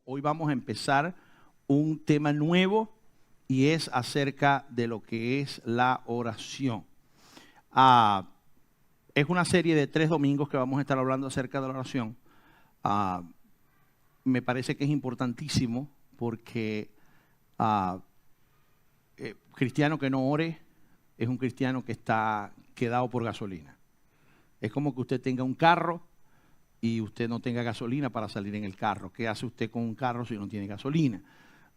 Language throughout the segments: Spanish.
Hoy vamos a empezar un tema nuevo y es acerca de lo que es la oración. Es una serie de 3 domingos que vamos a estar hablando acerca de la oración. Me parece que es importantísimo porque cristiano que no ore es un cristiano que está quedado por gasolina. Es como que usted tenga un carro y usted no tenga gasolina para salir en el carro. ¿Qué hace usted con un carro si no tiene gasolina?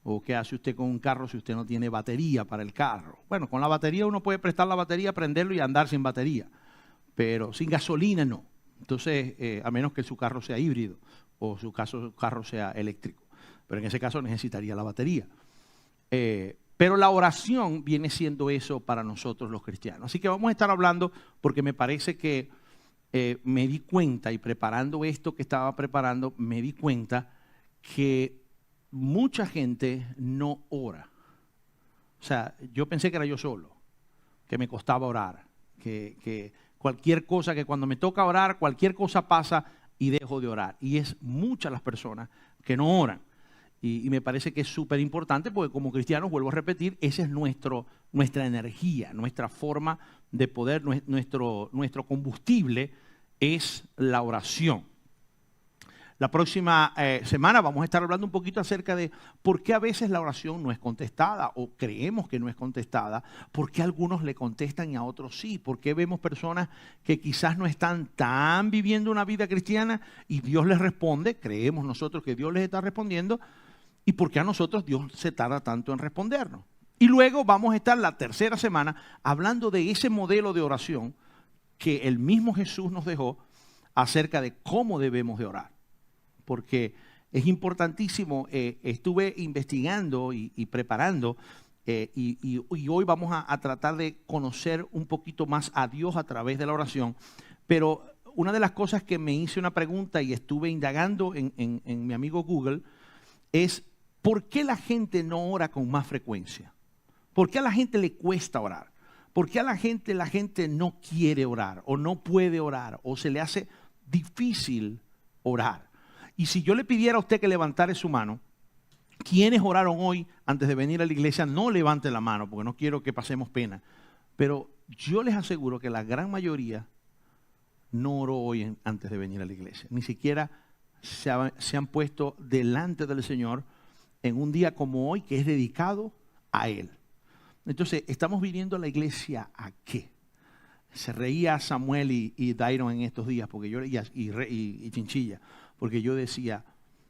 ¿O qué hace usted con un carro si usted no tiene batería para el carro? Bueno, con la batería uno puede prestar la batería, prenderlo y andar sin batería, pero sin gasolina no. Entonces, a menos que su carro sea híbrido o su carro sea eléctrico, pero en ese caso necesitaría la batería. Pero la oración viene siendo eso para nosotros los cristianos. Así que vamos a estar hablando porque me parece que me di cuenta, y preparando esto que estaba preparando, me di cuenta que mucha gente no ora. O sea, yo pensé que era yo solo, que me costaba orar, que cualquier cosa, que cuando me toca orar, cualquier cosa pasa y dejo de orar. Y es muchas las personas que no oran. Y me parece que es súper importante porque como cristianos, vuelvo a repetir, esa es nuestra energía, nuestra forma de poder, nuestro combustible es la oración. La próxima semana vamos a estar hablando un poquito acerca de por qué a veces la oración no es contestada o creemos que no es contestada, por qué a algunos le contestan y a otros sí, por qué vemos personas que quizás no están tan viviendo una vida cristiana y Dios les responde, creemos nosotros que Dios les está respondiendo, y por qué a nosotros Dios se tarda tanto en respondernos. Y luego vamos a estar la tercera semana hablando de ese modelo de oración que el mismo Jesús nos dejó acerca de cómo debemos de orar. Porque es importantísimo, estuve investigando y preparando y hoy vamos a tratar de conocer un poquito más a Dios a través de la oración. Pero una de las cosas que me hice una pregunta y estuve indagando en mi amigo Google es ¿por qué la gente no ora con más frecuencia? ¿Por qué a la gente le cuesta orar? ¿Por qué a la gente no quiere orar o no puede orar o se le hace difícil orar? Y si yo le pidiera a usted que levantara su mano, ¿quiénes oraron hoy antes de venir a la iglesia? No levante la mano porque no quiero que pasemos pena. Pero yo les aseguro que la gran mayoría no oró hoy antes de venir a la iglesia. Ni siquiera se han puesto delante del Señor en un día como hoy que es dedicado a Él. Entonces, ¿estamos viniendo a la iglesia a qué? Se reía Samuel y Dairon en estos días porque yo y Chinchilla, porque yo decía,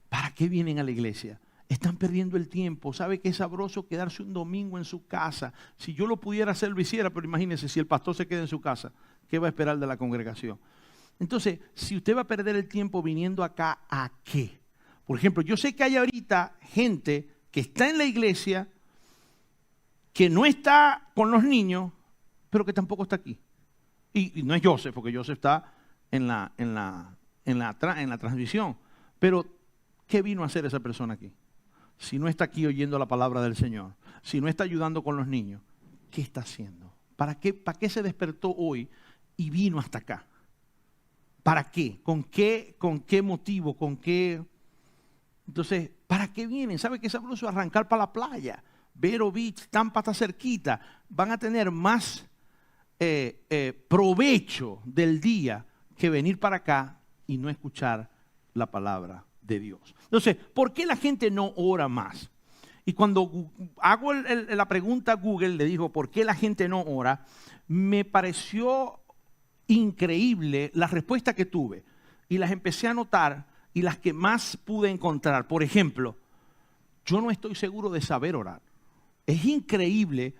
¿para qué vienen a la iglesia? Están perdiendo el tiempo. ¿Sabe qué es sabroso quedarse un domingo en su casa? Si yo lo pudiera hacer, lo hiciera, pero imagínese, si el pastor se queda en su casa, ¿qué va a esperar de la congregación? Entonces, si usted va a perder el tiempo viniendo acá, ¿a qué? Por ejemplo, yo sé que hay ahorita gente que está en la iglesia, que no está con los niños, pero que tampoco está aquí. Y no es Joseph, porque Joseph está en la transmisión. Pero, ¿qué vino a hacer esa persona aquí? Si no está aquí oyendo la palabra del Señor, si no está ayudando con los niños, ¿qué está haciendo? ¿Para qué se despertó hoy y vino hasta acá? ¿Para qué? ¿Con qué motivo? ¿Con qué? Entonces, ¿para qué vienen? ¿Sabe qué sabroso arrancar para la playa? Vero Beach, Tampa está cerquita. Van a tener más provecho del día que venir para acá y no escuchar la palabra de Dios. Entonces, ¿por qué la gente no ora más? Y cuando hago la pregunta a Google, le digo, ¿por qué la gente no ora? Me pareció increíble la respuesta que tuve y las empecé a anotar y las que más pude encontrar. Por ejemplo, yo no estoy seguro de saber orar. Es increíble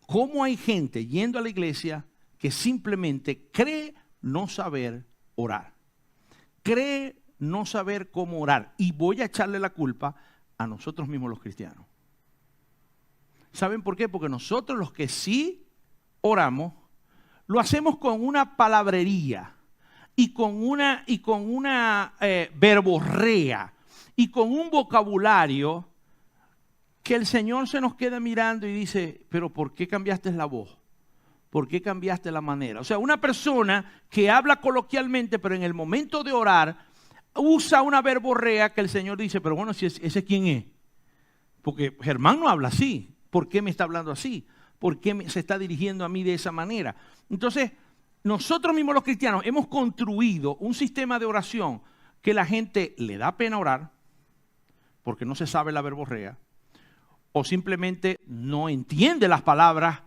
cómo hay gente yendo a la iglesia que simplemente cree no saber orar. Cree no saber cómo orar. Y voy a echarle la culpa a nosotros mismos los cristianos. ¿Saben por qué? Porque nosotros los que sí oramos, lo hacemos con una palabrería y con una verborrea y con un vocabulario que el Señor se nos queda mirando y dice, pero ¿por qué cambiaste la voz? ¿Por qué cambiaste la manera? O sea, una persona que habla coloquialmente, pero en el momento de orar usa una verborrea que el Señor dice, pero bueno, si ese quién es. Porque Germán no habla así. ¿Por qué me está hablando así? ¿Por qué se está dirigiendo a mí de esa manera? Entonces, nosotros mismos los cristianos hemos construido un sistema de oración que la gente le da pena orar porque no se sabe la verborrea o simplemente no entiende las palabras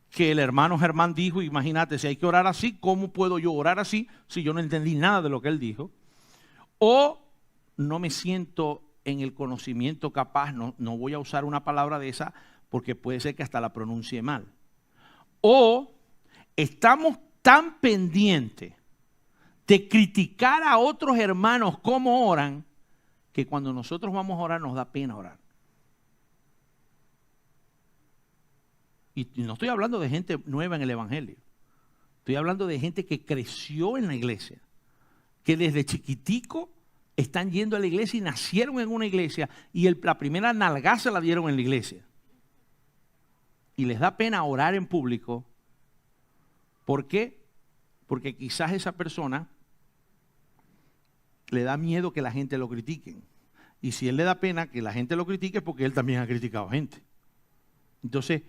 que el hermano Germán dijo. Imagínate, si hay que orar así, ¿cómo puedo yo orar así si yo no entendí nada de lo que él dijo? O no me siento en el conocimiento capaz, no voy a usar una palabra de esa porque puede ser que hasta la pronuncie mal. O estamos tan pendientes de criticar a otros hermanos cómo oran, que cuando nosotros vamos a orar nos da pena orar. Y no estoy hablando de gente nueva en el Evangelio. Estoy hablando de gente que creció en la iglesia, que desde chiquitico están yendo a la iglesia y nacieron en una iglesia y la primera nalgada se la dieron en la iglesia. Y les da pena orar en público. ¿Por qué? Porque quizás esa persona le da miedo que la gente lo critique. Y si él le da pena que la gente lo critique es porque él también ha criticado gente. Entonces,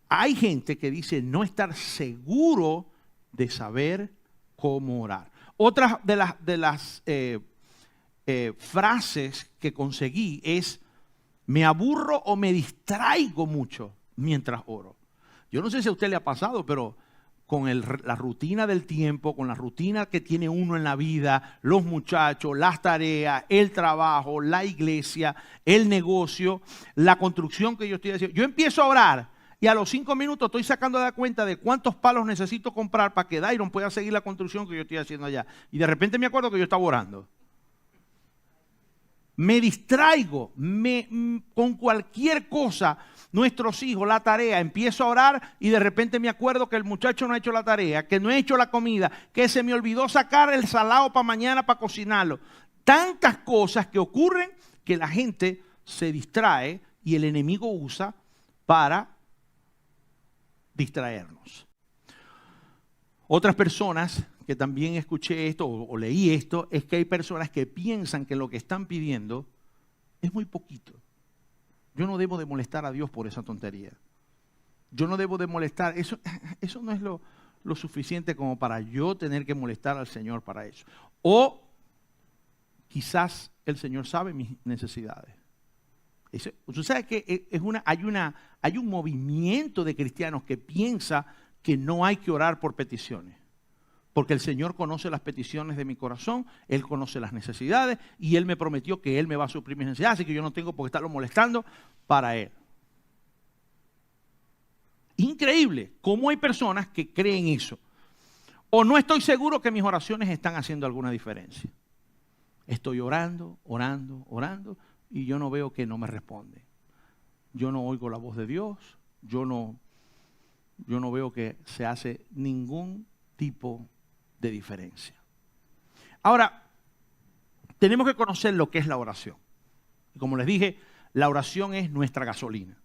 hay gente que dice no estar seguro de saber cómo orar. Otra de las frases que conseguí es: me aburro o me distraigo mucho mientras oro. Yo no sé si a usted le ha pasado, pero con la rutina del tiempo, con la rutina que tiene uno en la vida, los muchachos, las tareas, el trabajo, la iglesia, el negocio, la construcción que yo estoy haciendo. Yo empiezo a orar y a los 5 minutos estoy sacando de cuenta de cuántos palos necesito comprar para que Dairon pueda seguir la construcción que yo estoy haciendo allá. Y de repente me acuerdo que yo estaba orando. Me distraigo con cualquier cosa, nuestros hijos, la tarea, empiezo a orar y de repente me acuerdo que el muchacho no ha hecho la tarea, que no he hecho la comida, que se me olvidó sacar el salado para mañana para cocinarlo. Tantas cosas que ocurren que la gente se distrae y el enemigo usa para distraernos. Otras personas que también escuché esto o leí esto, es que hay personas que piensan que lo que están pidiendo es muy poquito. Yo no debo de molestar a Dios por esa tontería. Yo no debo de molestar, eso no es lo suficiente como para yo tener que molestar al Señor para eso. O quizás el Señor sabe mis necesidades. Usted sabe que hay un movimiento de cristianos que piensa que no hay que orar por peticiones. Porque el Señor conoce las peticiones de mi corazón, Él conoce las necesidades y Él me prometió que Él me va a suplir mis necesidades, así que yo no tengo por qué estarlo molestando para Él. Increíble cómo hay personas que creen eso. O no estoy seguro que mis oraciones están haciendo alguna diferencia. Estoy orando y yo no veo que no me responde. Yo no oigo la voz de Dios, yo no veo que se hace ningún tipo de diferencia. Ahora, tenemos que conocer lo que es la oración. Como les dije, la oración es nuestra gasolina.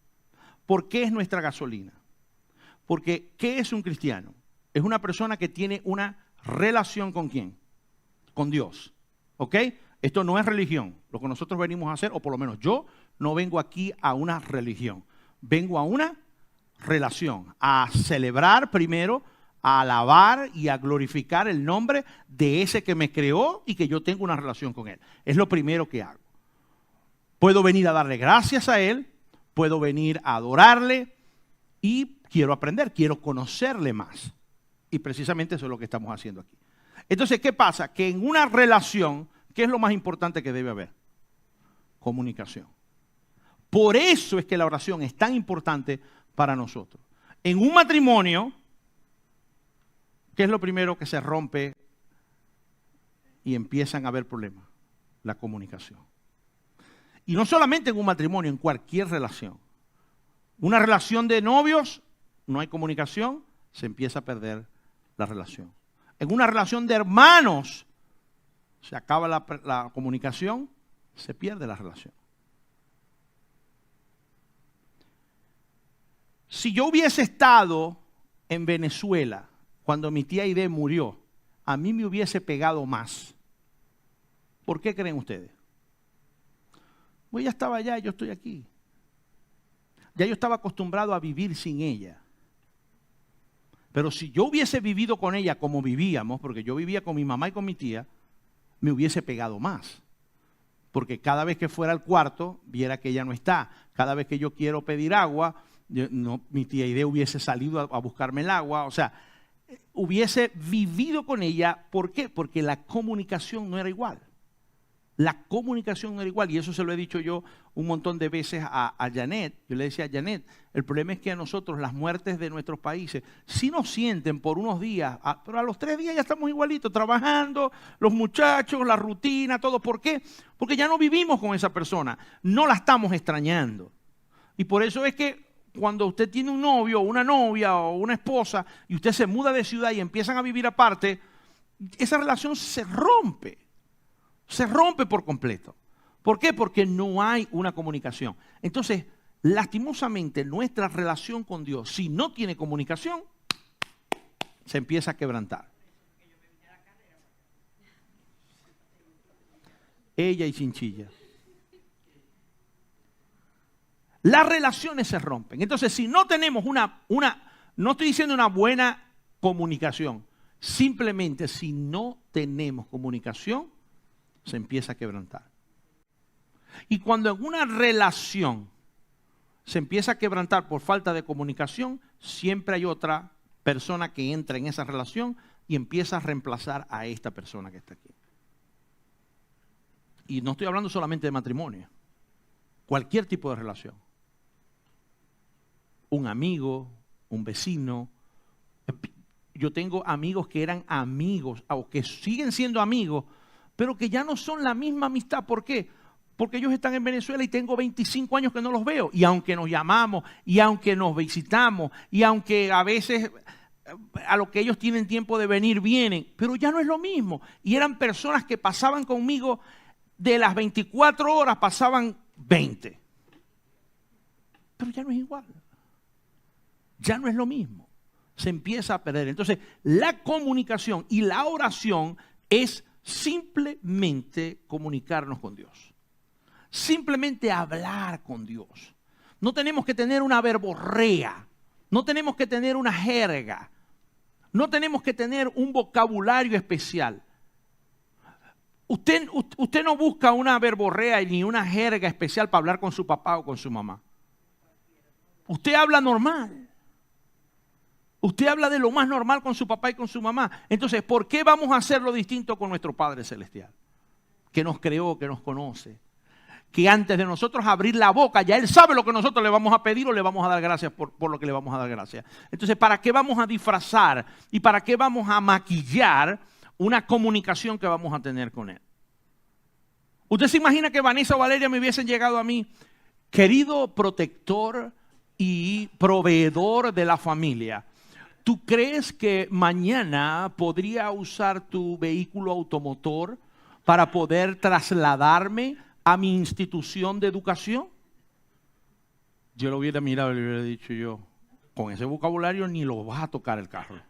¿Por qué es nuestra gasolina? Porque, ¿qué es un cristiano? Es una persona que tiene una relación ¿con quién? Con Dios. ¿Ok? Esto no es religión. Lo que nosotros venimos a hacer, o por lo menos yo, no vengo aquí a una religión. Vengo a una relación, a celebrar primero, a alabar y a glorificar el nombre de ese que me creó y que yo tengo una relación con Él. Es lo primero que hago. Puedo venir a darle gracias a Él, puedo venir a adorarle y quiero aprender, quiero conocerle más. Y precisamente eso es lo que estamos haciendo aquí. Entonces, ¿qué pasa? Que en una relación, ¿qué es lo más importante que debe haber? Comunicación. Por eso es que la oración es tan importante para nosotros. En un matrimonio, ¿qué es lo primero que se rompe y empiezan a haber problemas? La comunicación. Y no solamente en un matrimonio, en cualquier relación. Una relación de novios, no hay comunicación, se empieza a perder la relación. En una relación de hermanos, se acaba la comunicación, se pierde la relación. Si yo hubiese estado en Venezuela cuando mi tía Aide murió, a mí me hubiese pegado más. ¿Por qué creen ustedes? Pues ella estaba allá y yo estoy aquí. Ya yo estaba acostumbrado a vivir sin ella. Pero si yo hubiese vivido con ella como vivíamos, porque yo vivía con mi mamá y con mi tía, me hubiese pegado más. Porque cada vez que fuera al cuarto, viera que ella no está. Cada vez que yo quiero pedir agua, mi tía Idea hubiese salido a buscarme el agua. O sea, hubiese vivido con ella. ¿Por qué? Porque la comunicación no era igual. La comunicación no era igual. Y eso se lo he dicho yo un montón de veces a Janet. Yo le decía a Janet, el problema es que a nosotros las muertes de nuestros países sí nos sienten por unos días, pero a los 3 días ya estamos igualitos, trabajando, los muchachos, la rutina, todo. ¿Por qué? Porque ya no vivimos con esa persona, no la estamos extrañando. Y por eso es que cuando usted tiene un novio, o una novia, o una esposa, y usted se muda de ciudad y empiezan a vivir aparte, esa relación se rompe. Se rompe por completo. ¿Por qué? Porque no hay una comunicación. Entonces, lastimosamente, nuestra relación con Dios, si no tiene comunicación, se empieza a quebrantar. Ella y Chinchilla. Las relaciones se rompen. Entonces, si no tenemos no estoy diciendo una buena comunicación, simplemente si no tenemos comunicación, se empieza a quebrantar. Y cuando en una relación se empieza a quebrantar por falta de comunicación, siempre hay otra persona que entra en esa relación y empieza a reemplazar a esta persona que está aquí. Y no estoy hablando solamente de matrimonio, cualquier tipo de relación. Un amigo, un vecino. Yo tengo amigos que eran amigos o que siguen siendo amigos, pero que ya no son la misma amistad. ¿Por qué? Porque ellos están en Venezuela y tengo 25 años que no los veo. Y aunque nos llamamos, y aunque nos visitamos, y aunque a veces a lo que ellos tienen tiempo de venir, vienen, pero ya no es lo mismo. Y eran personas que pasaban conmigo, de las 24 horas pasaban 20. Pero ya no es igual. Ya no es lo mismo. Se empieza a perder. Entonces, la comunicación y la oración es simplemente comunicarnos con Dios. Simplemente hablar con Dios. No tenemos que tener una verborrea. No tenemos que tener una jerga. No tenemos que tener un vocabulario especial. Usted no busca una verborrea ni una jerga especial para hablar con su papá o con su mamá. Usted habla normal. Usted habla de lo más normal con su papá y con su mamá. Entonces, ¿por qué vamos a hacerlo distinto con nuestro Padre Celestial? Que nos creó, que nos conoce. Que antes de nosotros abrir la boca, ya Él sabe lo que nosotros le vamos a pedir o le vamos a dar gracias por lo que le vamos a dar gracias. Entonces, ¿para qué vamos a disfrazar y para qué vamos a maquillar una comunicación que vamos a tener con Él? ¿Usted se imagina que Vanessa o Valeria me hubiesen llegado a mí, querido protector y proveedor de la familia? ¿Tú crees que mañana podría usar tu vehículo automotor para poder trasladarme a mi institución de educación? Yo lo hubiera mirado y le hubiera dicho yo, con ese vocabulario ni lo vas a tocar el carro.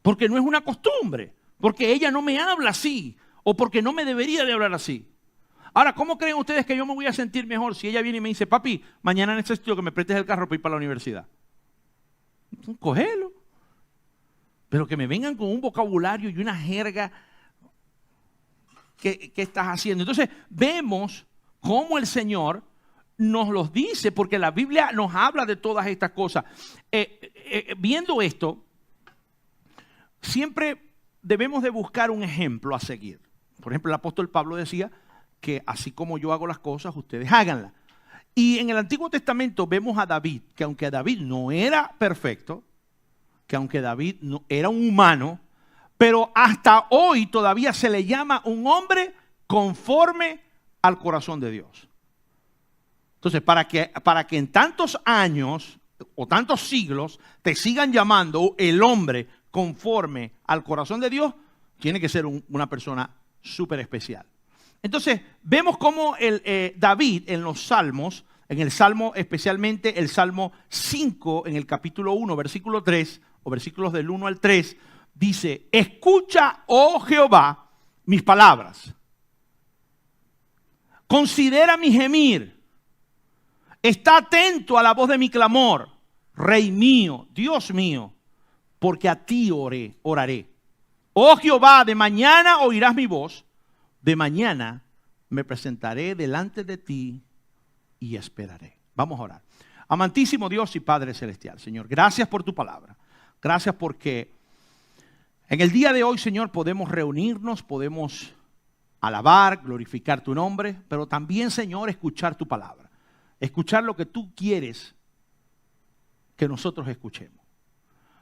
Porque no es una costumbre, porque ella no me habla así, o porque no me debería de hablar así. Ahora, ¿cómo creen ustedes que yo me voy a sentir mejor si ella viene y me dice, papi, mañana necesito que me prestes el carro para ir para la universidad? Cógelo. Pero que me vengan con un vocabulario y una jerga. ¿Qué estás haciendo? Entonces vemos cómo el Señor nos los dice, porque la Biblia nos habla de todas estas cosas. Viendo esto, siempre debemos de buscar un ejemplo a seguir. Por ejemplo, el apóstol Pablo decía que así como yo hago las cosas, ustedes háganlas. Y en el Antiguo Testamento vemos a David, que aunque David no era perfecto, que aunque David no era un humano, pero hasta hoy todavía se le llama un hombre conforme al corazón de Dios. Entonces, para que en tantos años o tantos siglos te sigan llamando el hombre conforme al corazón de Dios, tiene que ser una persona súper especial. Entonces, vemos cómo David en los salmos, en el salmo, especialmente el salmo 5, en el capítulo 1, versículo 3, o versículos del 1 al 3, dice, escucha, oh Jehová, mis palabras. Considera mi gemir. Está atento a la voz de mi clamor. Rey mío, Dios mío, porque a ti oraré. Oh Jehová, de mañana oirás mi voz. De mañana me presentaré delante de ti y esperaré. Vamos a orar. Amantísimo Dios y Padre Celestial, Señor, gracias por tu palabra. Gracias porque en el día de hoy, Señor, podemos reunirnos, podemos alabar, glorificar tu nombre, pero también, Señor, escuchar tu palabra. Escuchar lo que tú quieres que nosotros escuchemos.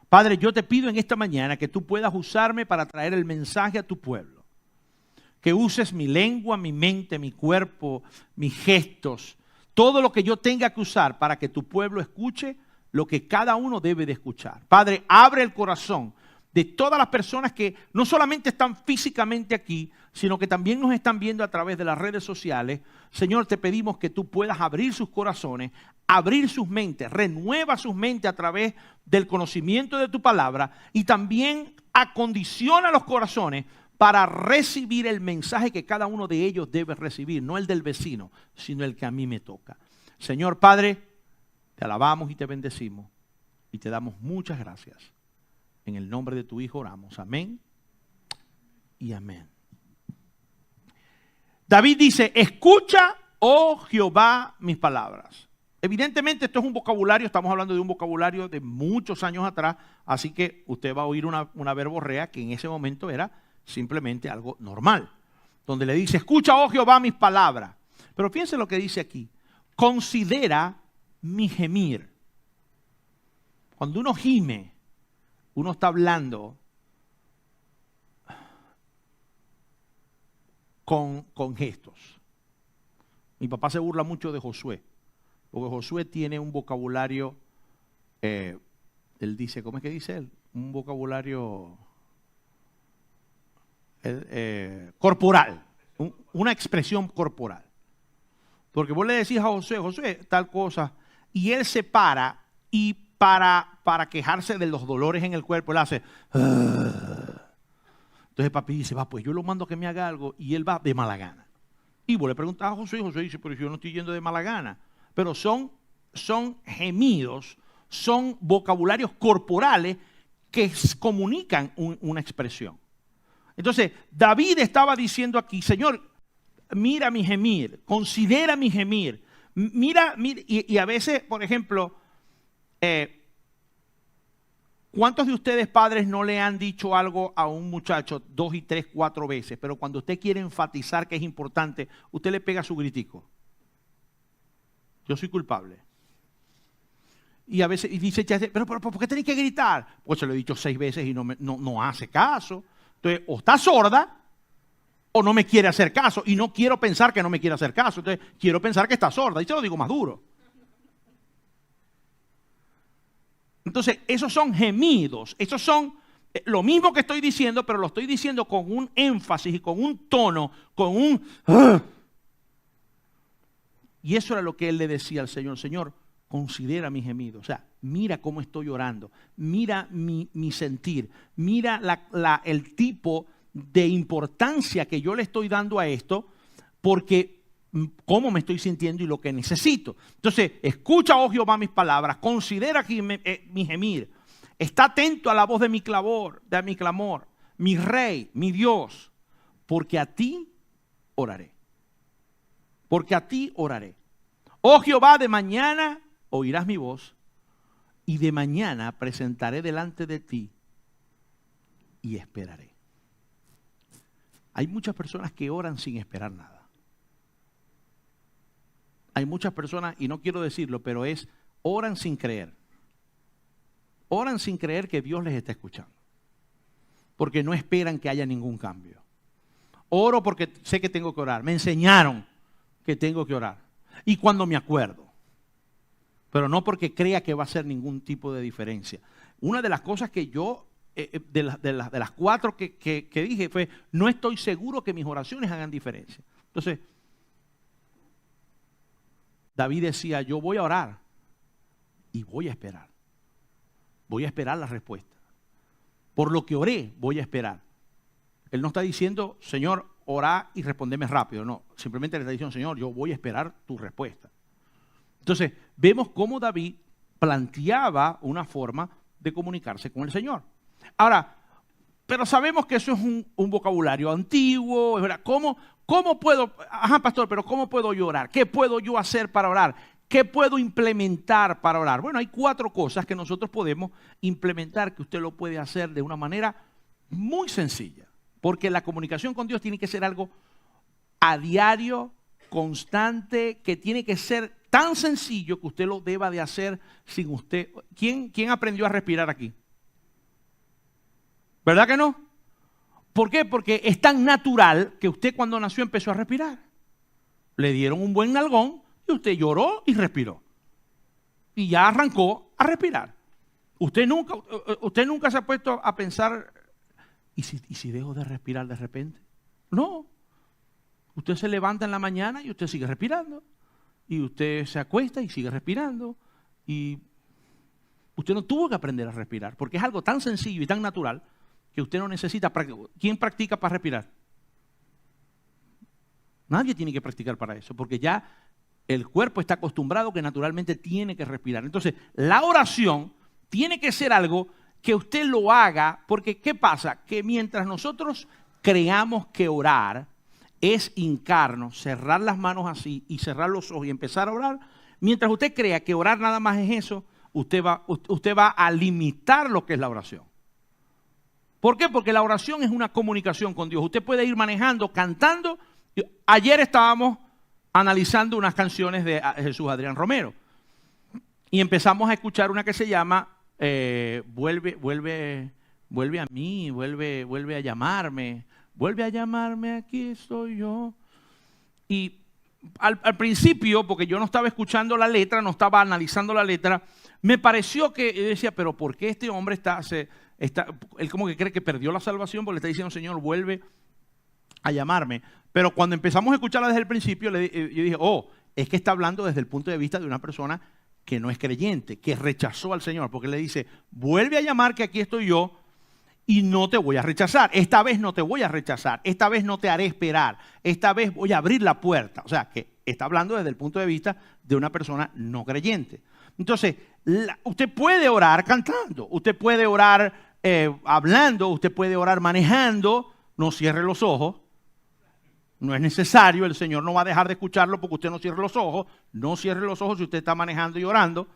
Padre, yo te pido en esta mañana que tú puedas usarme para traer el mensaje a tu pueblo. Que uses mi lengua, mi mente, mi cuerpo, mis gestos, todo lo que yo tenga que usar para que tu pueblo escuche lo que cada uno debe de escuchar. Padre, abre el corazón de todas las personas que no solamente están físicamente aquí, sino que también nos están viendo a través de las redes sociales. Señor, te pedimos que tú puedas abrir sus corazones, abrir sus mentes, renueva sus mentes a través del conocimiento de tu palabra y también acondiciona los corazones para recibir el mensaje que cada uno de ellos debe recibir, no el del vecino, sino el que a mí me toca. Señor Padre, te alabamos y te bendecimos y te damos muchas gracias. En el nombre de tu Hijo oramos. Amén y amén. David dice, escucha, oh Jehová, mis palabras. Evidentemente esto es un vocabulario, estamos hablando de un vocabulario de muchos años atrás, así que usted va a oír una verborrea que en ese momento era simplemente algo normal. Donde le dice, escucha, oh Jehová, mis palabras. Pero fíjense lo que dice aquí, considera mi gemir. Cuando uno gime, uno está hablando con gestos. Mi papá se burla mucho de Josué, porque Josué tiene un vocabulario, él dice, ¿cómo es que dice él? Un vocabulario corporal, una expresión corporal. Porque vos le decís a Josué, Josué, tal cosa, y él se para y para quejarse de los dolores en el cuerpo, él hace... Entonces papi dice, va, pues yo lo mando a que me haga algo y él va de mala gana. Y vos le preguntás a Josué y Josué dice, pero yo no estoy yendo de mala gana. Pero son gemidos, son vocabularios corporales que comunican una expresión. Entonces, David estaba diciendo aquí, Señor, mira mi gemir, considera mi gemir. Mira y a veces, por ejemplo, ¿cuántos de ustedes padres no le han dicho algo a un muchacho 2 y 3, 4 veces? Pero cuando usted quiere enfatizar que es importante, usted le pega su gritico. Yo soy culpable. Y a veces y dice, pero ¿por qué tenés que gritar? Pues se lo he dicho 6 veces y no hace caso. Entonces, o está sorda o no me quiere hacer caso. Y no quiero pensar que no me quiere hacer caso. Entonces, quiero pensar que está sorda. Y se lo digo más duro. Entonces, esos son gemidos. Esos son lo mismo que estoy diciendo, pero lo estoy diciendo con un énfasis y con un tono, con un... Y eso era lo que él le decía al Señor. Señor, considera mi gemido. O sea, mira cómo estoy orando. Mira mi sentir. Mira el tipo de importancia que yo le estoy dando a esto, porque cómo me estoy sintiendo y lo que necesito. Entonces, escucha, oh Jehová, mis palabras. Considera aquí mi gemir. Está atento a la voz de mi clamor, mi Rey, mi Dios, porque a ti oraré. Porque a ti oraré. Oh Jehová, de mañana oirás mi voz y de mañana presentaré delante de ti y esperaré. Hay muchas personas que oran sin esperar nada. Hay muchas personas, y no quiero decirlo, pero oran sin creer. Oran sin creer que Dios les está escuchando. Porque no esperan que haya ningún cambio. Oro porque sé que tengo que orar. Me enseñaron que tengo que orar. Y cuando me acuerdo. Pero no porque crea que va a ser ningún tipo de diferencia. Una de las cosas que yo, de las 4 que dije fue, no estoy seguro que mis oraciones hagan diferencia. Entonces, David decía, yo voy a orar y voy a esperar. Voy a esperar la respuesta. Por lo que oré, voy a esperar. Él no está diciendo, Señor, orá y respondeme rápido. No, simplemente le está diciendo, Señor, yo voy a esperar tu respuesta. Entonces, vemos cómo David planteaba una forma de comunicarse con el Señor. Ahora, pero sabemos que eso es un vocabulario antiguo, es verdad. ¿Cómo puedo, pastor, pero cómo puedo yo orar? ¿Qué puedo yo hacer para orar? ¿Qué puedo implementar para orar? Bueno, hay 4 cosas que nosotros podemos implementar que usted lo puede hacer de una manera muy sencilla. Porque la comunicación con Dios tiene que ser algo a diario, constante, que tiene que ser tan sencillo que usted lo deba de hacer sin usted. ¿Quién aprendió a respirar aquí? ¿Verdad que no? ¿Por qué? Porque es tan natural que usted cuando nació empezó a respirar. Le dieron un buen nalgón y usted lloró y respiró. Y ya arrancó a respirar. Usted nunca se ha puesto a pensar, ¿y si dejo de respirar de repente? No. Usted se levanta en la mañana y usted sigue respirando. Y usted se acuesta y sigue respirando. Y usted no tuvo que aprender a respirar, porque es algo tan sencillo y tan natural que usted no necesita practicar. ¿Quién practica para respirar? Nadie tiene que practicar para eso, porque ya el cuerpo está acostumbrado que naturalmente tiene que respirar. Entonces, la oración tiene que ser algo que usted lo haga, porque ¿qué pasa? Que mientras nosotros creamos que orar es hincarnos, cerrar las manos así y cerrar los ojos y empezar a orar, mientras usted crea que orar nada más es eso, usted va a limitar lo que es la oración. ¿Por qué? Porque la oración es una comunicación con Dios. Usted puede ir manejando, cantando. Ayer estábamos analizando unas canciones de Jesús Adrián Romero y empezamos a escuchar una que se llama vuelve a mí, vuelve a llamarme, aquí estoy yo. Y al principio, porque yo no estaba escuchando la letra, no estaba analizando la letra, me pareció que yo decía, pero ¿por qué este hombre él como que cree que perdió la salvación porque le está diciendo, Señor, vuelve a llamarme? Pero cuando empezamos a escucharla desde el principio, yo dije, es que está hablando desde el punto de vista de una persona que no es creyente, que rechazó al Señor, porque le dice, vuelve a llamar que aquí estoy yo y no te voy a rechazar. Esta vez no te voy a rechazar, esta vez no te haré esperar, esta vez voy a abrir la puerta. O sea, que está hablando desde el punto de vista de una persona no creyente. Entonces, usted puede orar cantando, usted puede orar hablando, usted puede orar manejando, no cierre los ojos. No es necesario, el Señor no va a dejar de escucharlo porque usted no cierre los ojos. No cierre los ojos si usted está manejando y orando.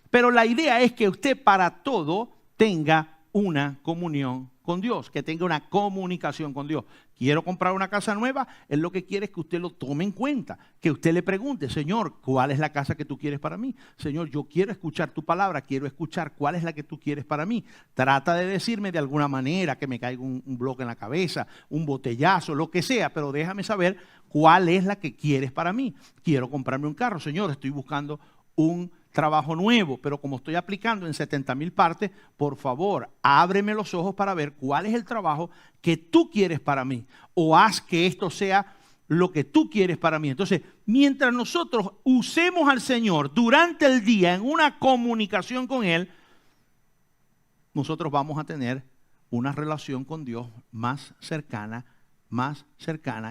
Pero la idea es que usted para todo tenga una comunión con Dios, que tenga una comunicación con Dios. Quiero comprar una casa nueva, Él lo que quiere es que usted lo tome en cuenta, que usted le pregunte, Señor, ¿cuál es la casa que tú quieres para mí? Señor, yo quiero escuchar tu palabra, quiero escuchar cuál es la que tú quieres para mí. Trata de decirme de alguna manera que me caiga un bloque en la cabeza, un botellazo, lo que sea, pero déjame saber cuál es la que quieres para mí. Quiero comprarme un carro, Señor, estoy buscando un trabajo nuevo, pero como estoy aplicando en 70,000 partes, por favor, ábreme los ojos para ver cuál es el trabajo que tú quieres para mí, o haz que esto sea lo que tú quieres para mí. Entonces, mientras nosotros usemos al Señor durante el día en una comunicación con Él, nosotros vamos a tener una relación con Dios más cercana,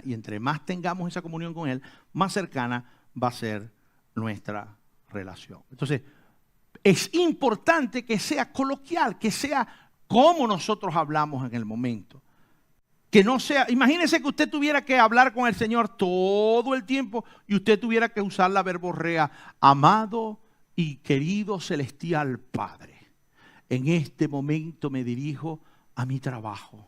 y entre más tengamos esa comunión con Él, más cercana va a ser nuestra relación. Entonces, es importante que sea coloquial, que sea como nosotros hablamos en el momento. Que no sea, imagínese que usted tuviera que hablar con el Señor todo el tiempo y usted tuviera que usar la verborrea, amado y querido celestial Padre. En este momento me dirijo a mi trabajo.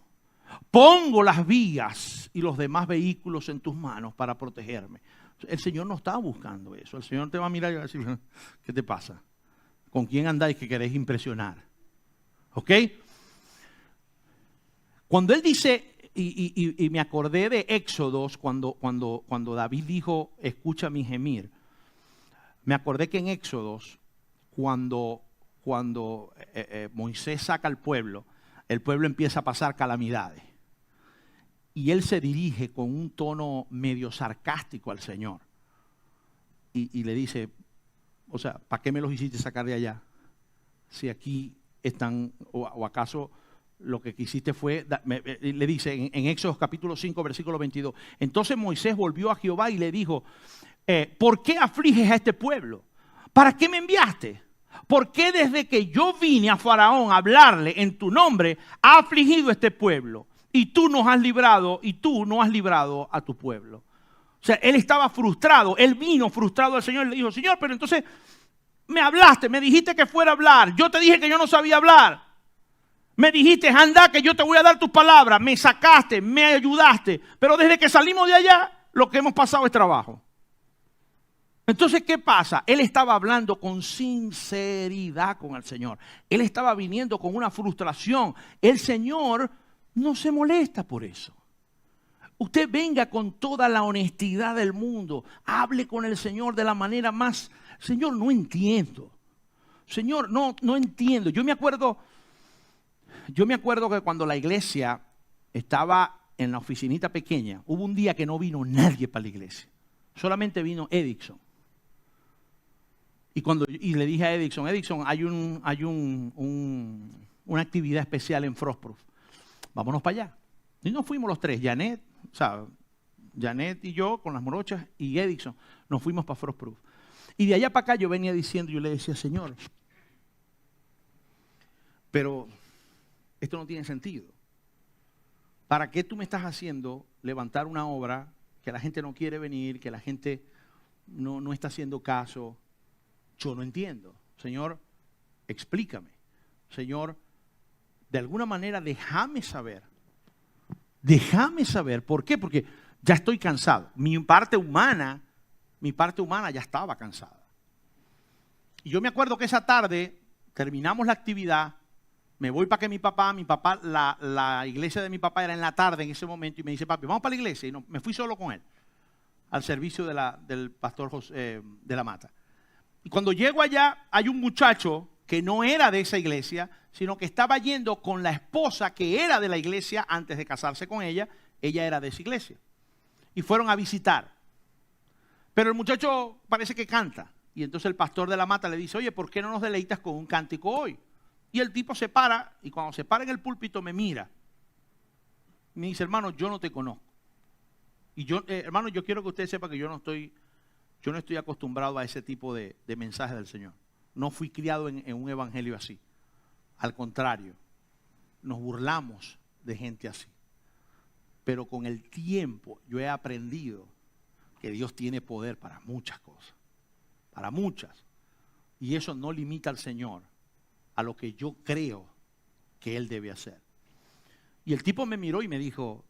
Pongo las vías y los demás vehículos en tus manos para protegerme. El Señor no está buscando eso. El Señor te va a mirar y va a decir, ¿qué te pasa? ¿Con quién andáis que queréis impresionar? ¿Ok? Cuando Él dice, y me acordé de Éxodos, cuando David dijo, escucha mi gemir, me acordé que en Éxodos, cuando Moisés saca al pueblo, el pueblo empieza a pasar calamidades. Y él se dirige con un tono medio sarcástico al Señor. Y le dice, o sea, ¿para qué me los hiciste sacar de allá? Si aquí están, o acaso lo que quisiste fue, le dice en Éxodo capítulo 5, versículo 22. Entonces Moisés volvió a Jehová y le dijo, ¿por qué afliges a este pueblo? ¿Para qué me enviaste? ¿Por qué desde que yo vine a Faraón a hablarle en tu nombre, ha afligido este pueblo? Y tú no has librado a tu pueblo. O sea, él estaba frustrado, él vino frustrado al Señor y le dijo, Señor, pero entonces me hablaste, me dijiste que fuera a hablar, yo te dije que yo no sabía hablar. Me dijiste, anda, que yo te voy a dar tus palabras, me sacaste, me ayudaste, pero desde que salimos de allá, lo que hemos pasado es trabajo. Entonces, ¿qué pasa? Él estaba hablando con sinceridad con el Señor. Él estaba viniendo con una frustración. El Señor no se molesta por eso. Usted venga con toda la honestidad del mundo. Hable con el Señor de la manera más... Señor, no entiendo. Señor, no entiendo. Yo me acuerdo que cuando la iglesia estaba en la oficinita pequeña, hubo un día que no vino nadie para la iglesia. Solamente vino Edison. Y le dije a Edison, hay una actividad especial en Frostproof. Vámonos para allá. Y nos fuimos los tres, Janet y yo con las morochas y Edison, nos fuimos para Frostproof. Y de allá para acá yo venía diciendo, yo le decía, Señor, pero esto no tiene sentido. ¿Para qué tú me estás haciendo levantar una obra que la gente no quiere venir, que la gente no está haciendo caso? Yo no entiendo. Señor, explícame. Señor, de alguna manera déjame saber. Déjame saber. ¿Por qué? Porque ya estoy cansado. Mi parte humana ya estaba cansada. Y yo me acuerdo que esa tarde terminamos la actividad. Me voy para que mi papá, la iglesia de mi papá era en la tarde en ese momento y me dice, papi, vamos para la iglesia. Y me fui solo con él al servicio del pastor José, de la Mata. Y cuando llego allá, hay un muchacho que no era de esa iglesia, sino que estaba yendo con la esposa que era de la iglesia antes de casarse con ella. Ella era de esa iglesia. Y fueron a visitar. Pero el muchacho parece que canta. Y entonces el pastor de la Mata le dice, oye, ¿por qué no nos deleitas con un cántico hoy? Y el tipo se para, y cuando se para en el púlpito me mira. Me dice, hermano, yo no te conozco. Y yo, hermano, yo quiero que usted sepa que yo no estoy acostumbrado a ese tipo de mensaje del Señor. No fui criado en un evangelio así. Al contrario, nos burlamos de gente así. Pero con el tiempo yo he aprendido que Dios tiene poder para muchas cosas. Para muchas. Y eso no limita al Señor a lo que yo creo que Él debe hacer. Y el tipo me miró y me dijo,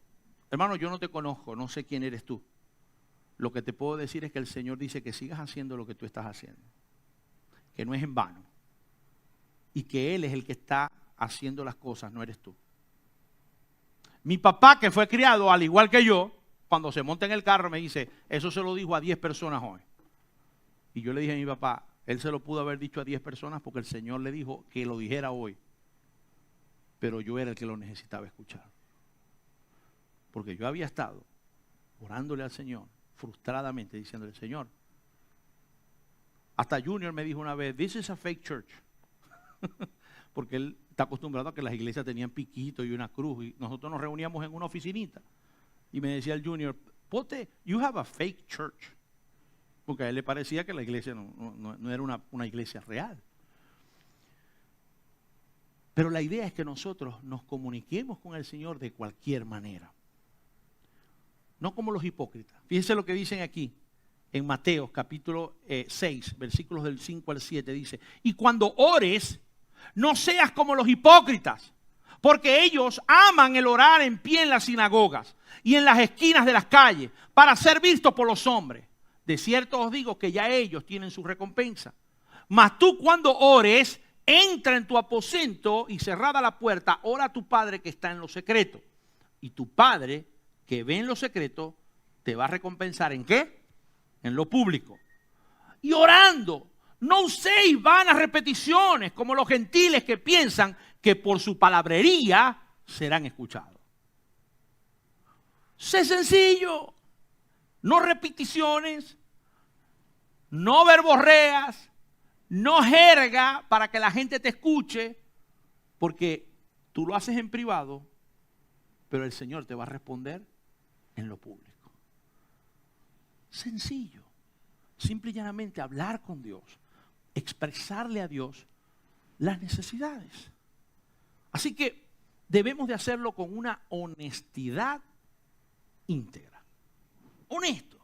hermano, yo no te conozco, no sé quién eres tú. Lo que te puedo decir es que el Señor dice que sigas haciendo lo que tú estás haciendo. Que no es en vano. Y que Él es el que está haciendo las cosas, no eres tú. Mi papá, que fue criado al igual que yo, cuando se monta en el carro me dice, eso se lo dijo a 10 personas hoy. Y yo le dije a mi papá, él se lo pudo haber dicho a 10 personas porque el Señor le dijo que lo dijera hoy. Pero yo era el que lo necesitaba escuchar. Porque yo había estado orándole al Señor, frustradamente, diciéndole, Señor. Hasta Junior me dijo una vez, this is a fake church. Porque él está acostumbrado a que las iglesias tenían piquito y una cruz. Y nosotros nos reuníamos en una oficinita. Y me decía el Junior, Pote, you have a fake church. Porque a él le parecía que la iglesia no era una iglesia real. Pero la idea es que nosotros nos comuniquemos con el Señor de cualquier manera. No como los hipócritas. Fíjense lo que dicen aquí en Mateo capítulo 6, versículos del 5 al 7. Dice, y cuando ores, no seas como los hipócritas, porque ellos aman el orar en pie en las sinagogas y en las esquinas de las calles para ser vistos por los hombres. De cierto os digo que ya ellos tienen su recompensa. Mas tú cuando ores, entra en tu aposento y cerrada la puerta, ora a tu Padre que está en lo secreto. Y tu Padre que ve en lo secreto te va a recompensar ¿en qué? En lo público. Y orando, no uséis vanas repeticiones como los gentiles que piensan que por su palabrería serán escuchados. Sé sencillo. No repeticiones, no verborreas, no jerga para que la gente te escuche, porque Tú lo haces en privado, pero el Señor te va a responder en lo público. Sencillo. Simple y llanamente hablar con Dios, expresarle a Dios las necesidades. Así que debemos de hacerlo con una honestidad íntegra. Honesto.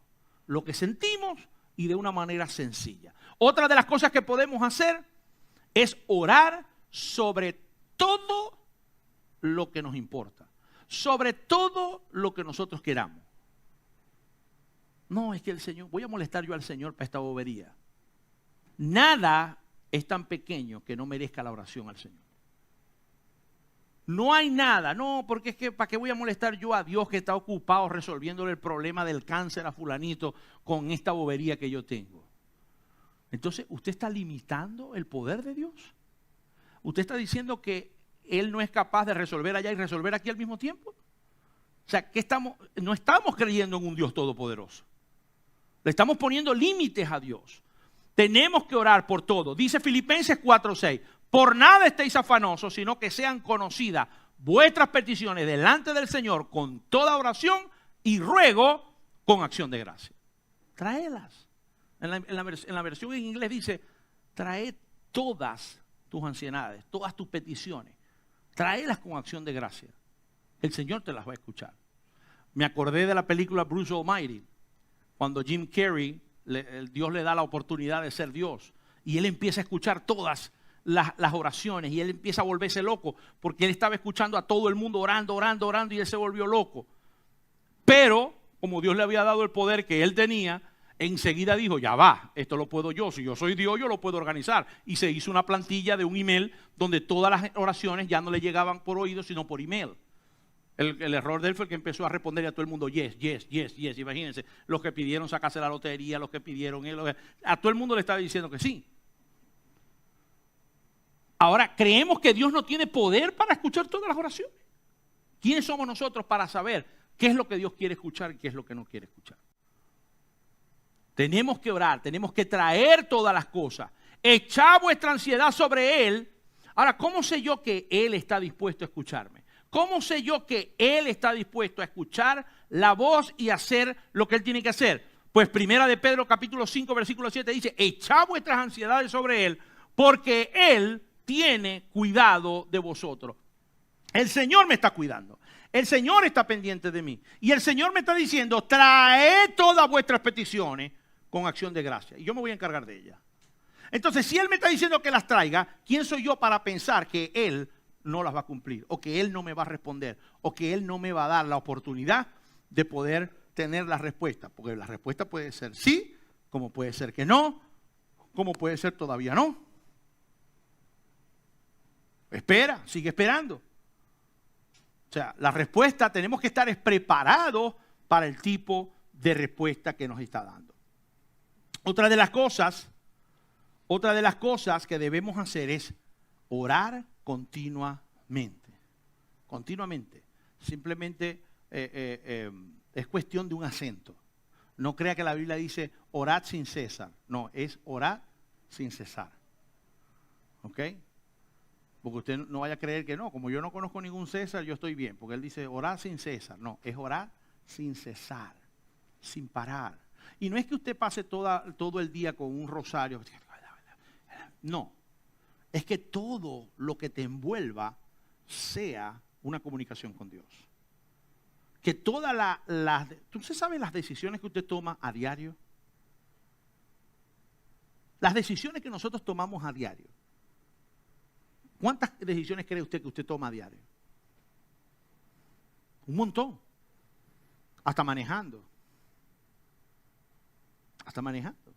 Lo que sentimos y de una manera sencilla. Otra de las cosas que podemos hacer es orar sobre todo lo que nos importa. Sobre todo lo que nosotros queramos. No, es que el Señor, voy a molestar yo al Señor para esta bobería. Nada es tan pequeño que no merezca la oración al Señor. No hay nada, no, porque es que ¿para qué voy a molestar yo a Dios que está ocupado resolviéndole el problema del cáncer a fulanito con esta bobería que yo tengo? Entonces, ¿usted está limitando el poder de Dios? ¿Usted está diciendo que Él no es capaz de resolver allá y resolver aquí al mismo tiempo? O sea, no estamos creyendo en un Dios todopoderoso. Le estamos poniendo límites a Dios. Tenemos que orar por todo. Dice Filipenses 4:6. Por nada estéis afanosos, sino que sean conocidas vuestras peticiones delante del Señor con toda oración y ruego con acción de gracia. Tráelas. En la versión en inglés dice, trae todas tus ansiedades, todas tus peticiones. Tráelas con acción de gracia. El Señor te las va a escuchar. Me acordé de la película Bruce Almighty, cuando Jim Carrey, Dios le da la oportunidad de ser Dios. Y él empieza a escuchar todas las oraciones y él empieza a volverse loco porque él estaba escuchando a todo el mundo orando y él se volvió loco. Pero, como Dios le había dado el poder que él tenía, enseguida dijo, ya va, esto lo puedo yo, si yo soy Dios yo lo puedo organizar. Y se hizo una plantilla de un email donde todas las oraciones ya no le llegaban por oído sino por email. El error de él fue que empezó a responder a todo el mundo, yes, yes, yes, yes. Imagínense, los que pidieron sacarse la lotería, los que pidieron, a todo el mundo le estaba diciendo que sí. Ahora, ¿creemos que Dios no tiene poder para escuchar todas las oraciones? ¿Quiénes somos nosotros para saber qué es lo que Dios quiere escuchar y qué es lo que no quiere escuchar? Tenemos que orar, tenemos que traer todas las cosas. Echad vuestra ansiedad sobre Él. Ahora, ¿cómo sé yo que Él está dispuesto a escucharme? ¿Cómo sé yo que Él está dispuesto a escuchar la voz y hacer lo que Él tiene que hacer? Pues primera de Pedro capítulo 5 versículo 7 dice, echad vuestras ansiedades sobre Él porque Él tiene cuidado de vosotros. El Señor me está cuidando. El Señor está pendiente de mí. Y el Señor me está diciendo, traed todas vuestras peticiones con acción de gracia. Y yo me voy a encargar de ellas. Entonces, si Él me está diciendo que las traiga, ¿quién soy yo para pensar que Él no las va a cumplir? O que Él no me va a responder. O que Él no me va a dar la oportunidad de poder tener la respuesta. Porque la respuesta puede ser sí, como puede ser que no, como puede ser todavía no. Espera, sigue esperando. O sea, la respuesta, tenemos que estar preparados para el tipo de respuesta que nos está dando. Otra de las cosas que debemos hacer es orar continuamente. Continuamente. Simplemente es cuestión de un acento. No crea que la Biblia dice orad sin cesar. No, es orar sin cesar. ¿Ok? Porque usted no vaya a creer que no, como yo no conozco ningún César, yo estoy bien. Porque él dice orar sin cesar. No, es orar sin cesar, sin parar. Y no es que usted pase todo el día con un rosario. No, es que todo lo que te envuelva sea una comunicación con Dios. Que todas ¿usted sabe las decisiones que usted toma a diario? Las decisiones que nosotros tomamos a diario. ¿Cuántas decisiones cree usted que usted toma a diario? Un montón. Hasta manejando. Hasta manejando.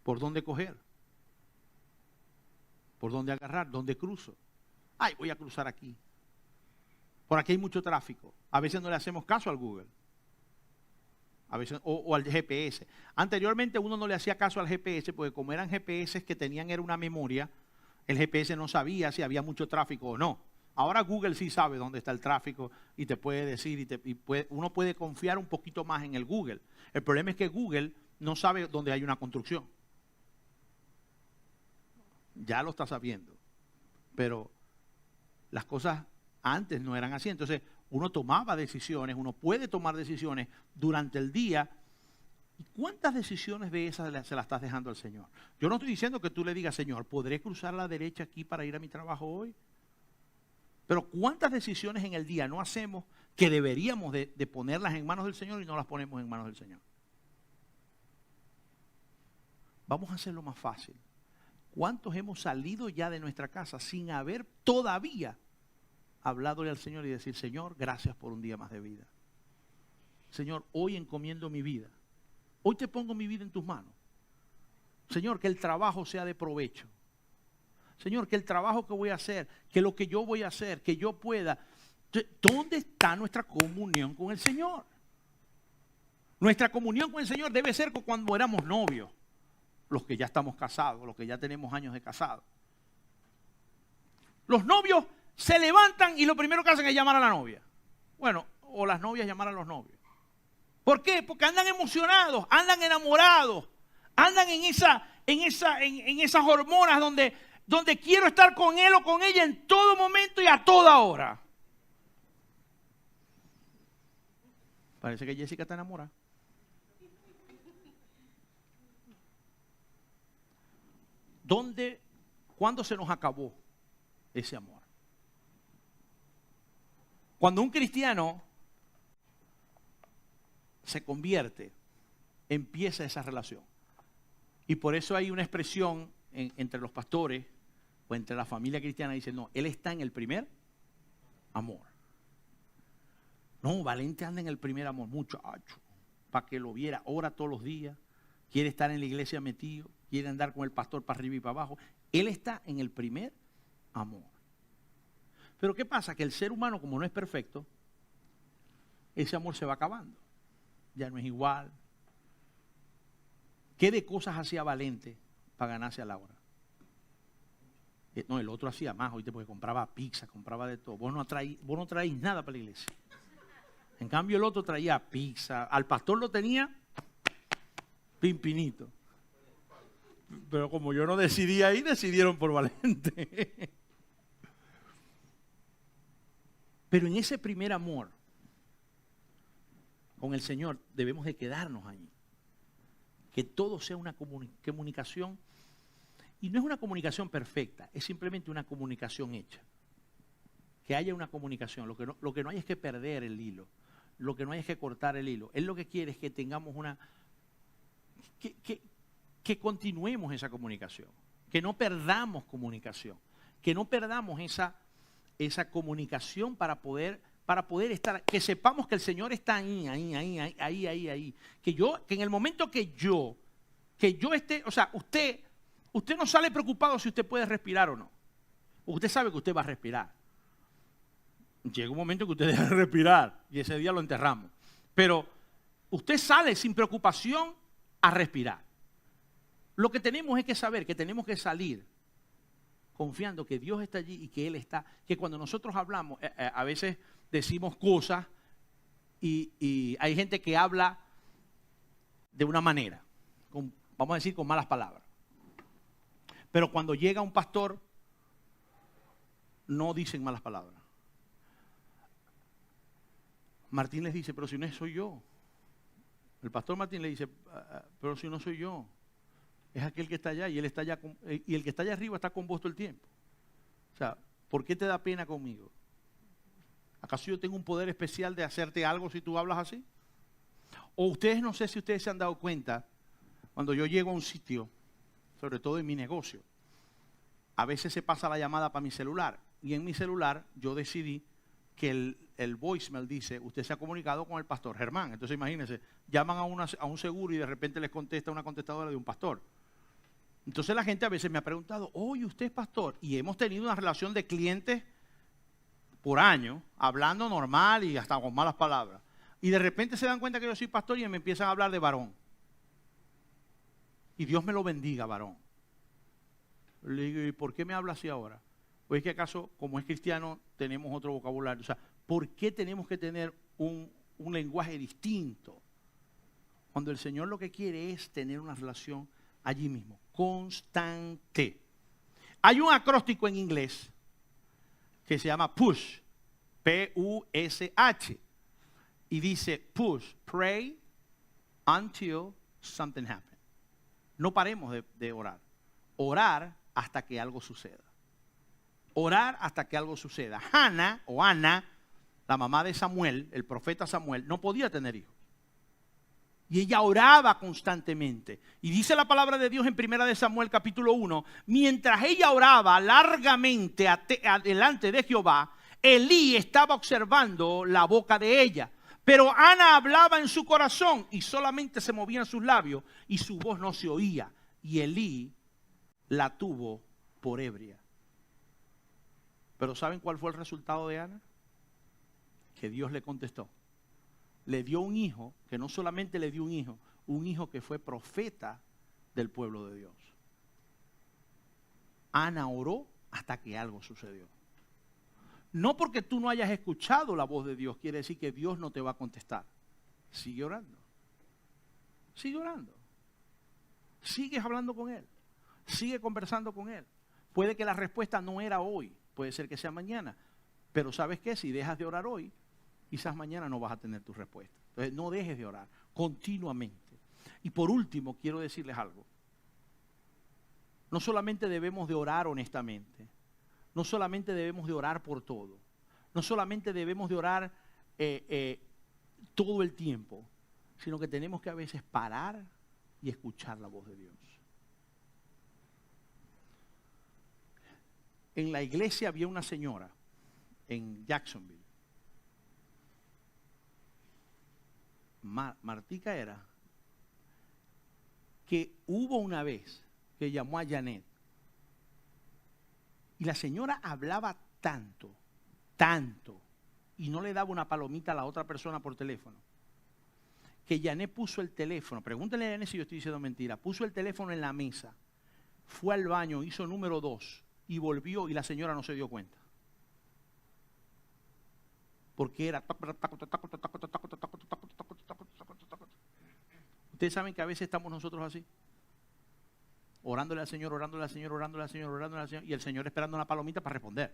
¿Por dónde coger? ¿Por dónde agarrar? ¿Dónde cruzo? Ay, voy a cruzar aquí. Por aquí hay mucho tráfico. A veces no le hacemos caso al Google. A veces, o al GPS. Anteriormente uno no le hacía caso al GPS porque como eran GPS que tenían era una memoria, el GPS no sabía si había mucho tráfico o no. Ahora Google sí sabe dónde está el tráfico y te puede decir, uno puede confiar un poquito más en el Google. El problema es que Google no sabe dónde hay una construcción. Ya lo está sabiendo. Pero Las cosas antes no eran así. Entonces uno tomaba decisiones, uno puede tomar decisiones durante el día. ¿Y cuántas decisiones de esas se las estás dejando al Señor? Yo no estoy diciendo que tú le digas, Señor, ¿podré cruzar la derecha aquí para ir a mi trabajo hoy? Pero ¿cuántas decisiones en el día no hacemos que deberíamos de ponerlas en manos del Señor y no las ponemos en manos del Señor? Vamos a hacerlo más fácil. ¿Cuántos hemos salido ya de nuestra casa sin haber todavía habladole al Señor y decir, Señor, gracias por un día más de vida? Señor, hoy encomiendo mi vida. Hoy te pongo mi vida en tus manos. Señor, que el trabajo sea de provecho. Señor, que el trabajo que voy a hacer, que lo que yo voy a hacer, que yo pueda. ¿Dónde está nuestra comunión con el Señor? Nuestra comunión con el Señor debe ser como cuando éramos novios. Los que ya estamos casados, los que ya tenemos años de casados. Los novios se levantan y lo primero que hacen es llamar a la novia. Bueno, o las novias llamar a los novios. ¿Por qué? Porque andan emocionados, andan enamorados, andan en esas hormonas donde quiero estar con él o con ella en todo momento y a toda hora. Parece que Jessica está enamorada. ¿Cuándo se nos acabó ese amor? Cuando un cristiano se convierte, empieza esa relación. Y por eso hay una expresión entre los pastores o entre la familia cristiana, dicen, no, él está en el primer amor. No, Valente anda en el primer amor, muchacho, para que lo viera, ora todos los días, quiere estar en la iglesia metido, quiere andar con el pastor para arriba y para abajo. Él está en el primer amor. Pero ¿qué pasa? Que el ser humano, como no es perfecto, ese amor se va acabando. Ya no es igual. ¿Qué de cosas hacía Valente para ganarse a Laura? No, el otro hacía más, oíste, porque compraba pizza, compraba de todo. Vos no traís nada para la iglesia. En cambio el otro traía pizza. Al pastor lo tenía pimpinito. Pero como yo no decidí ahí, decidieron por Valente. Pero en ese primer amor con el Señor debemos de quedarnos allí. Que todo sea una comunicación. Y no es una comunicación perfecta, es simplemente una comunicación hecha. Que haya una comunicación. Lo que no hay es que perder el hilo. Lo que no hay es que cortar el hilo. Él lo que quiere es que tengamos que continuemos esa comunicación. Que no perdamos comunicación. Que no perdamos esa comunicación para poder estar, que sepamos que el Señor está ahí. Que en el momento que yo esté, o sea, usted no sale preocupado si usted puede respirar o no. Usted sabe que usted va a respirar. Llega un momento que usted deja de respirar y ese día lo enterramos. Pero usted sale sin preocupación a respirar. Lo que tenemos es que saber que tenemos que salir confiando que Dios está allí y que Él está. Que cuando nosotros hablamos, a veces decimos cosas y hay gente que habla de una manera, vamos a decir con malas palabras. Pero cuando llega un pastor, no dicen malas palabras. Martín les dice, pero si no soy yo. El pastor Martín le dice, pero si no soy yo. Es aquel que está allá y él está allá y el que está allá arriba está con vos todo el tiempo. O sea, ¿por qué te da pena conmigo? ¿Acaso yo tengo un poder especial de hacerte algo si tú hablas así? O ustedes, no sé si ustedes se han dado cuenta, cuando yo llego a un sitio, sobre todo en mi negocio, a veces se pasa la llamada para mi celular. Y en mi celular yo decidí que el voicemail dice, usted se ha comunicado con el pastor Germán. Entonces imagínense, llaman a un seguro y de repente les contesta una contestadora de un pastor. Entonces la gente a veces me ha preguntado, oye, ¿usted es pastor? Y hemos tenido una relación de clientes por años, hablando normal y hasta con malas palabras. Y de repente se dan cuenta que yo soy pastor y me empiezan a hablar de varón. Y Dios me lo bendiga, varón. Le digo, ¿y por qué me habla así ahora? Pues es que acaso, como es cristiano, tenemos otro vocabulario. O sea, ¿por qué tenemos que tener un lenguaje distinto? Cuando el Señor lo que quiere es tener una relación allí mismo, constante. Hay un acróstico en inglés que se llama push, P-U-S-H. Y dice push, pray until something happens. No paremos de orar. Orar hasta que algo suceda. Orar hasta que algo suceda. Hannah o Ana, la mamá de Samuel, el profeta Samuel, no podía tener hijos. Y ella oraba constantemente. Y dice la palabra de Dios en 1 de Samuel capítulo 1, mientras ella oraba largamente delante de Jehová, Elí estaba observando la boca de ella. Pero Ana hablaba en su corazón y solamente se movían sus labios y su voz no se oía. Y Elí la tuvo por ebria. Pero ¿saben cuál fue el resultado de Ana? Que Dios le contestó. Le dio un hijo, que no solamente le dio un hijo que fue profeta del pueblo de Dios. Ana oró hasta que algo sucedió. No porque tú no hayas escuchado la voz de Dios, quiere decir que Dios no te va a contestar. Sigue orando. Sigue orando. Sigues hablando con Él. Sigue conversando con Él. Puede que la respuesta no era hoy, puede ser que sea mañana. Pero ¿sabes qué? Si dejas de orar hoy, quizás mañana no vas a tener tu respuesta. Entonces no dejes de orar continuamente. Y por último, quiero decirles algo. No solamente debemos de orar honestamente. No solamente debemos de orar por todo. No solamente debemos de orar todo el tiempo. Sino que tenemos que a veces parar y escuchar la voz de Dios. En la iglesia había una señora en Jacksonville. Martica era, que hubo una vez que llamó a Janet y la señora hablaba tanto, y no le daba una palomita a la otra persona por teléfono, que Janet puso el teléfono, pregúntenle a Janet si yo estoy diciendo mentira, puso el teléfono en la mesa, fue al baño, hizo número 2 y volvió y la señora no se dio cuenta. Porque era... Ustedes saben que a veces estamos nosotros así. Orándole al Señor, orándole al Señor, orándole al Señor, orándole al Señor. Y el Señor esperando una palomita para responder.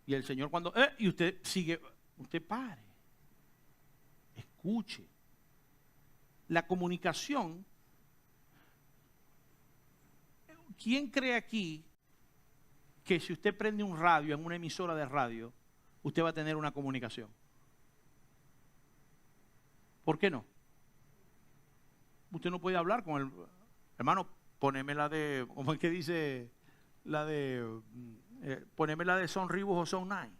Y el Señor cuando... y usted sigue... Usted pare. Escuche. La comunicación... ¿Quién cree aquí que si usted prende un radio en una emisora de radio, usted va a tener una comunicación? ¿Por qué no? Usted no puede hablar con el hermano, poneme la de, ¿cómo es que dice? La de, poneme la de Son Ribos o Son Nine.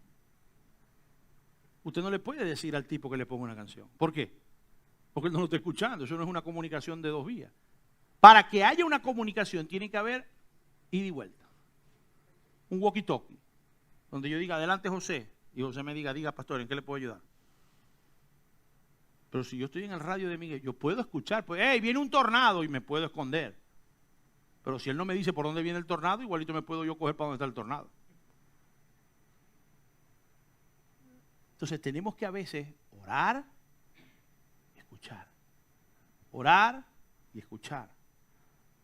Usted no le puede decir al tipo que le ponga una canción. ¿Por qué? Porque él no lo está escuchando, eso no es una comunicación de 2 vías. Para que haya una comunicación tiene que haber ida y vuelta. Un walkie-talkie, donde yo diga, adelante José, y José me diga, pastor, ¿en qué le puedo ayudar? Pero si yo estoy en el radio de Miguel, yo puedo escuchar, pues, hey, viene un tornado y me puedo esconder. Pero si él no me dice por dónde viene el tornado, igualito me puedo yo coger para dónde está el tornado. Entonces tenemos que a veces orar y escuchar. Orar y escuchar.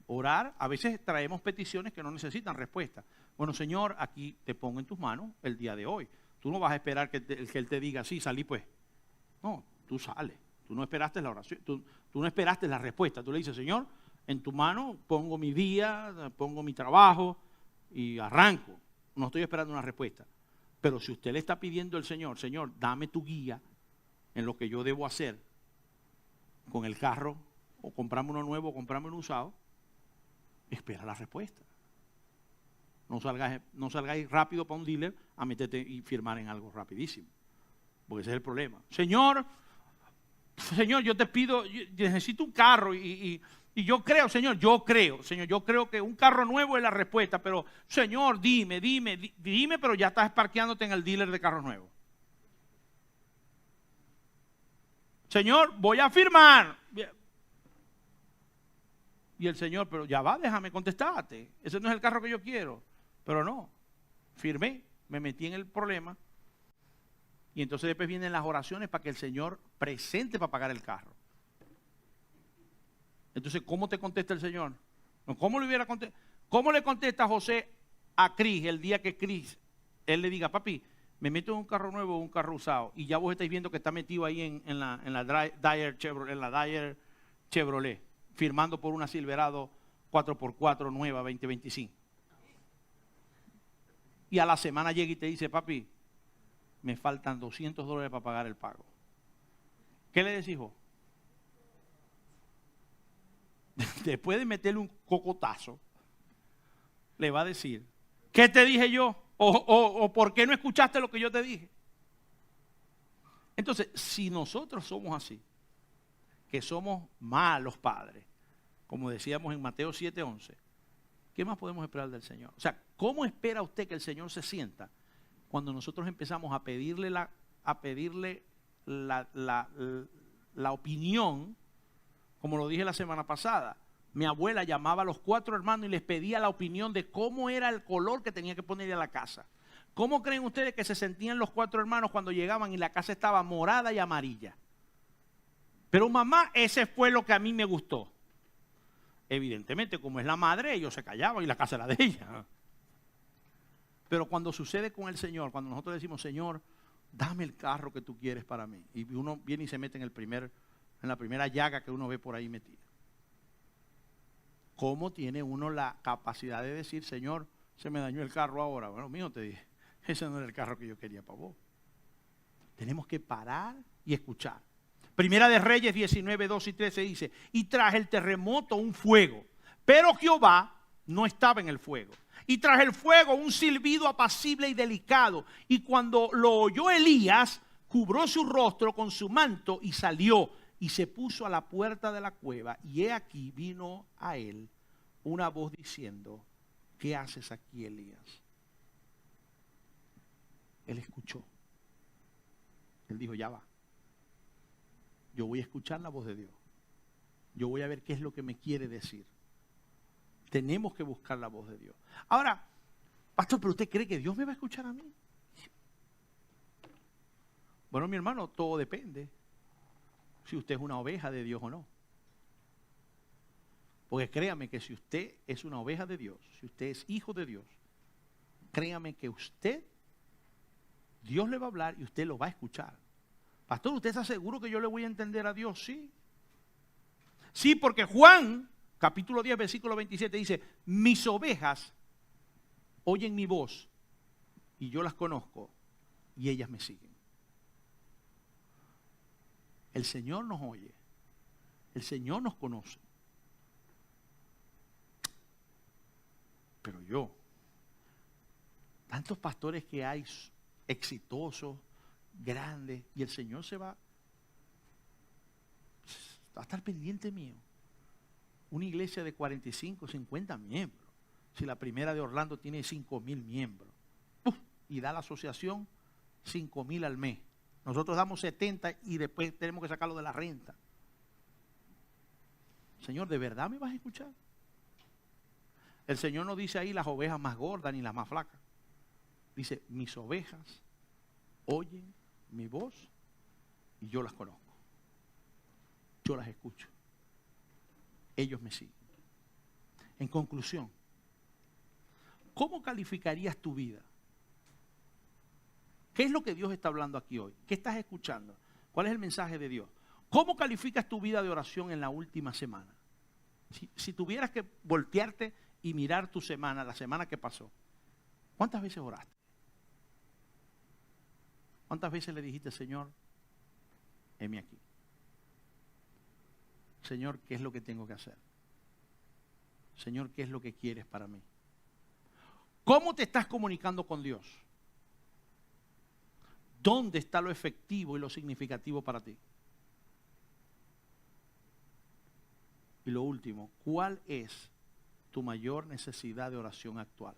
Orar, a veces traemos peticiones que no necesitan respuesta. Bueno, Señor, aquí te pongo en tus manos el día de hoy. Tú no vas a esperar que Él te diga, sí, salí pues. No, tú sales. Tú no esperaste la oración, tú no esperaste la respuesta. Tú le dices, Señor, en tu mano pongo mi día, pongo mi trabajo y arranco. No estoy esperando una respuesta. Pero si usted le está pidiendo al Señor, Señor, dame tu guía en lo que yo debo hacer con el carro, o comprarme uno nuevo o comprarme uno usado, espera la respuesta. No salgáis rápido para un dealer a meterte y firmar en algo rapidísimo. Porque ese es el problema. Señor, yo te pido, yo necesito un carro y yo creo, Señor, yo creo que un carro nuevo es la respuesta, pero Señor, dime, pero ya estás parqueándote en el dealer de carros nuevos. Señor, voy a firmar. Y el Señor, pero ya va, déjame contestarte. Ese no es el carro que yo quiero. Pero no, firmé, me metí en el problema. Y entonces después vienen las oraciones para que el Señor presente para pagar el carro. Entonces, ¿cómo te contesta el Señor? ¿Cómo le contesta José a Chris el día que Chris, él le diga, papi, me meto en un carro nuevo o un carro usado, y ya vos estáis viendo que está metido ahí en la Dyer Chevrolet, firmando por una Silverado 4x4 nueva 2025. Y a la semana llega y te dice, papi, me faltan $200 para pagar el pago. ¿Qué le decís vos? Después de meterle un cocotazo, le va a decir, ¿qué te dije yo? O ¿por qué no escuchaste lo que yo te dije? Entonces, si nosotros somos así, que somos malos padres, como decíamos en Mateo 7:11, ¿qué más podemos esperar del Señor? O sea, ¿cómo espera usted que el Señor se sienta cuando nosotros empezamos a pedirle la opinión? Como lo dije la semana pasada, mi abuela llamaba a los 4 hermanos y les pedía la opinión de cómo era el color que tenía que ponerle a la casa. ¿Cómo creen ustedes que se sentían los 4 hermanos cuando llegaban y la casa estaba morada y amarilla? Pero mamá, ese fue lo que a mí me gustó. Evidentemente, como es la madre, ellos se callaban y la casa era de ella. Pero cuando sucede con el Señor, cuando nosotros decimos, Señor, dame el carro que tú quieres para mí, y uno viene y se mete en la primera llaga que uno ve por ahí metida. ¿Cómo tiene uno la capacidad de decir, Señor, se me dañó el carro ahora? Bueno, mijo, te dije, ese no era el carro que yo quería para vos. Tenemos que parar y escuchar. Primera de Reyes 19, 2 y 13 dice, y tras el terremoto un fuego, pero Jehová no estaba en el fuego. Y tras el fuego un silbido apacible y delicado. Y cuando lo oyó Elías, cubrió su rostro con su manto y salió y se puso a la puerta de la cueva. Y he aquí vino a él una voz diciendo, ¿qué haces aquí, Elías? Él escuchó. Él dijo, ya va. Yo voy a escuchar la voz de Dios. Yo voy a ver qué es lo que me quiere decir. Tenemos que buscar la voz de Dios. Ahora, pastor, ¿pero usted cree que Dios me va a escuchar a mí? Bueno, mi hermano, todo depende si usted es una oveja de Dios o no. Porque créame que si usted es una oveja de Dios, si usted es hijo de Dios, créame que Dios le va a hablar y usted lo va a escuchar. Pastor, ¿usted está seguro que yo le voy a entender a Dios? Sí. Sí, porque Juan, capítulo 10, versículo 27 dice, mis ovejas oyen mi voz y yo las conozco y ellas me siguen. El Señor nos oye, el Señor nos conoce. Pero tantos pastores que hay exitosos, grandes, y el Señor va a estar pendiente mío. Una iglesia de 45, 50 miembros. Si la primera de Orlando tiene 5,000 miembros. Y da la asociación 5,000 al mes. Nosotros damos 70 y después tenemos que sacarlo de la renta. Señor, ¿de verdad me vas a escuchar? El Señor no dice ahí las ovejas más gordas ni las más flacas. Dice, mis ovejas oyen mi voz y yo las conozco. Yo las escucho. Ellos me siguen. En conclusión, ¿cómo calificarías tu vida? ¿Qué es lo que Dios está hablando aquí hoy? ¿Qué estás escuchando? ¿Cuál es el mensaje de Dios? ¿Cómo calificas tu vida de oración en la última semana? Si tuvieras que voltearte y mirar tu semana, la semana que pasó, ¿cuántas veces oraste? ¿Cuántas veces le dijiste, Señor, heme aquí? Señor, ¿qué es lo que tengo que hacer? Señor, ¿qué es lo que quieres para mí? ¿Cómo te estás comunicando con Dios? ¿Dónde está lo efectivo y lo significativo para ti? Y lo último, ¿cuál es tu mayor necesidad de oración actual?